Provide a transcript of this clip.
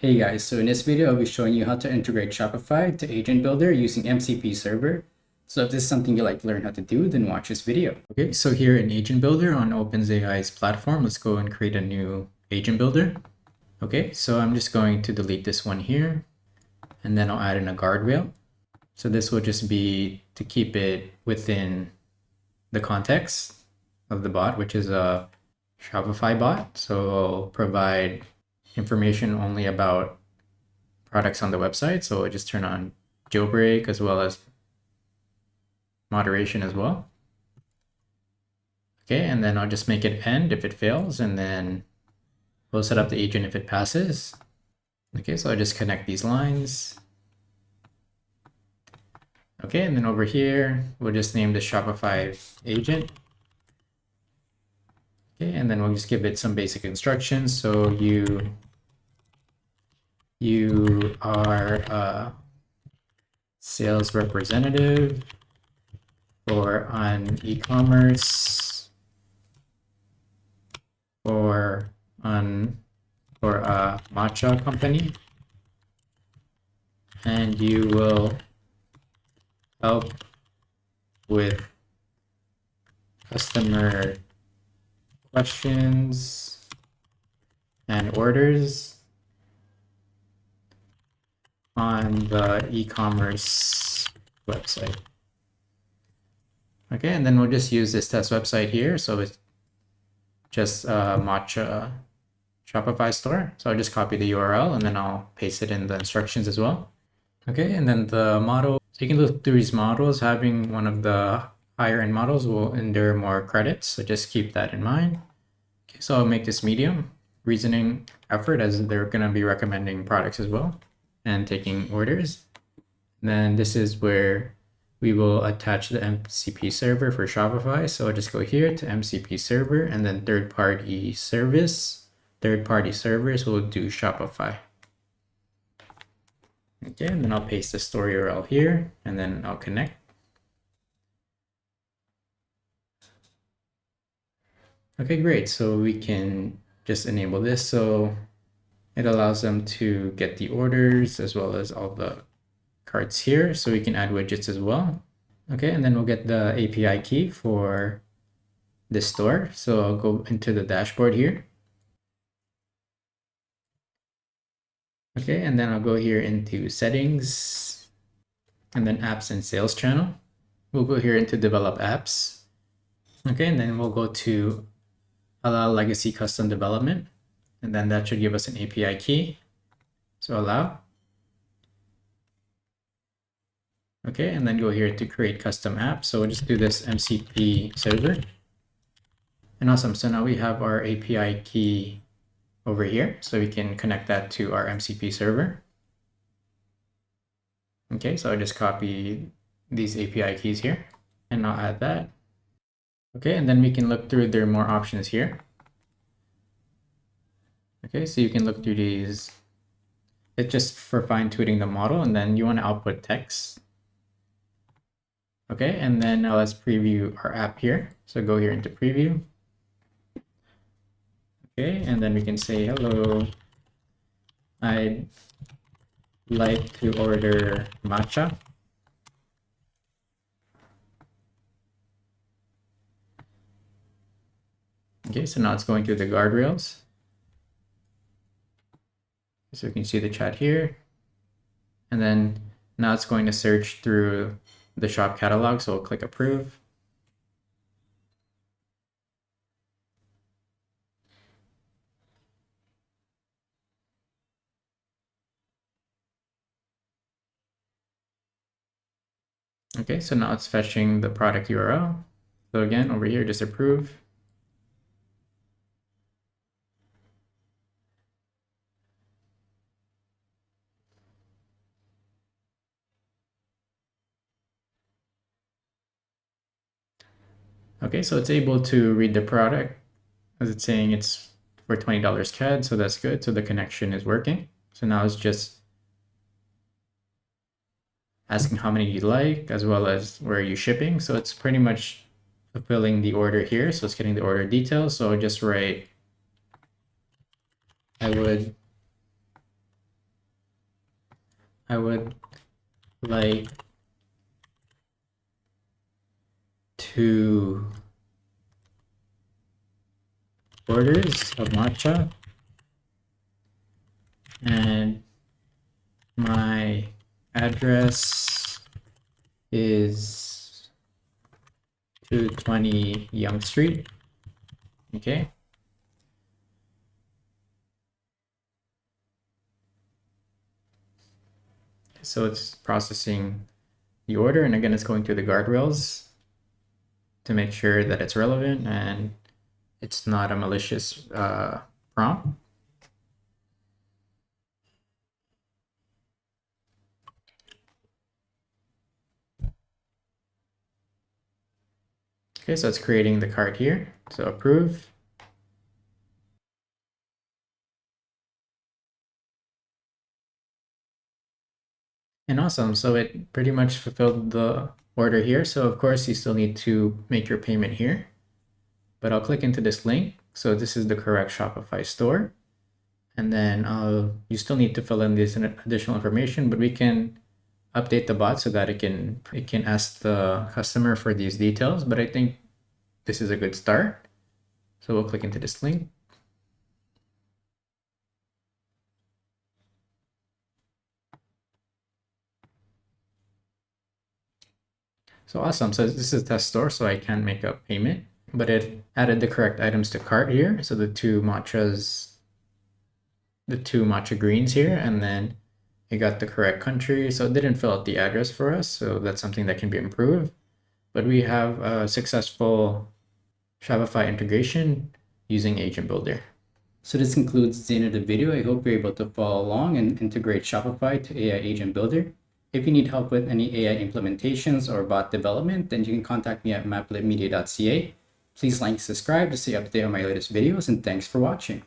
Hey guys, so in this video I'll be showing you how to integrate Shopify to Agent Builder using MCP Server. So if this is something you like to learn how to do, then watch this video. Okay, so here in Agent Builder on OpenAI's platform, let's go and create a new Agent Builder. Okay, so I'm just going to delete this one here, and then I'll add in a guardrail. So this will just be to keep it within the context of the bot, which is a Shopify bot. So it'll provide information only about products on the website. So I just turn on jailbreak as well as moderation as well. Okay, and then I'll just make it end if it fails, and then we'll set up the agent if it passes. Okay, so I just connect these lines. Okay, and then over here, we'll just name the Shopify agent. Okay, and then we'll just give it some basic instructions. So you are a sales representative for an e-commerce for a matcha company, and you will help with customer questions and orders on the e-commerce website. Okay, and then we'll just use this test website here. So it's just a matcha Shopify store. So I'll just copy the URL and then I'll paste it in the instructions as well. Okay, and then the model, so you can look through these models. Having one of the higher end models will endure more credits, so just keep that in mind. Okay, so I'll make this medium reasoning effort, as they're going to be recommending products as well and taking orders. And then this is where we will attach the MCP server for Shopify. So I'll just go here to MCP server and then third-party service. Third-party servers will do Shopify. Okay, and then I'll paste the store URL here, and then I'll connect. Okay, great. So we can just enable this. So it allows them to get the orders as well as all the carts here. So we can add widgets as well. Okay, and then we'll get the API key for this store. So I'll go into the dashboard here. Okay, and then I'll go here into settings and then apps and sales channel. We'll go here into develop apps. Okay, and then we'll go to allow legacy custom development, and then that should give us an API key. So allow. Okay, and then go here to create custom app. So we'll just do this MCP server. And awesome, so now we have our API key over here, so we can connect that to our MCP server. Okay, so I just copy these API keys here, and I'll add that. Okay, and then we can look through, there are more options here. Okay, so you can look through these. It's just for fine-tuning the model, and then you want to output text. Okay, and then now let's preview our app here. So go here into preview. Okay, and then we can say, hello, I'd like to order matcha. Okay, so now it's going through the guardrails. So you can see the chat here. And then now it's going to search through the shop catalog. So we'll click approve. Okay, so now it's fetching the product URL. So again, over here, just approve. Okay, so it's able to read the product as it's saying it's for $20 CAD, so that's good. So the connection is working. So now it's just asking how many you like, as well as where are you shipping. So it's pretty much fulfilling the order here. So it's getting the order details. So I'll just write, I would I would like two orders of matcha, and my address is 220 Young Street. Okay. So it's processing the order, and again, it's going through the guardrails to make sure that it's relevant and it's not a malicious prompt. Okay, so it's creating the cart here. So approve. And awesome. So it pretty much fulfilled the order here. So of course you still need to make your payment here, but I'll click into this link. So this is the correct Shopify store. And then you still need to fill in this additional information, but we can update the bot so that it can ask the customer for these details. But I think this is a good start. So we'll click into this link. So awesome. So this is test store, so I can make a payment, but it added the correct items to cart here. So the two matcha greens here, and then it got the correct country. So it didn't fill out the address for us. So that's something that can be improved. But we have a successful Shopify integration using Agent Builder. So this concludes the end of the video. I hope you're able to follow along and integrate Shopify to AI Agent Builder. If you need help with any AI implementations or bot development, then you can contact me at maplitmedia.ca. Please like and subscribe to stay up to date on my latest videos, and thanks for watching.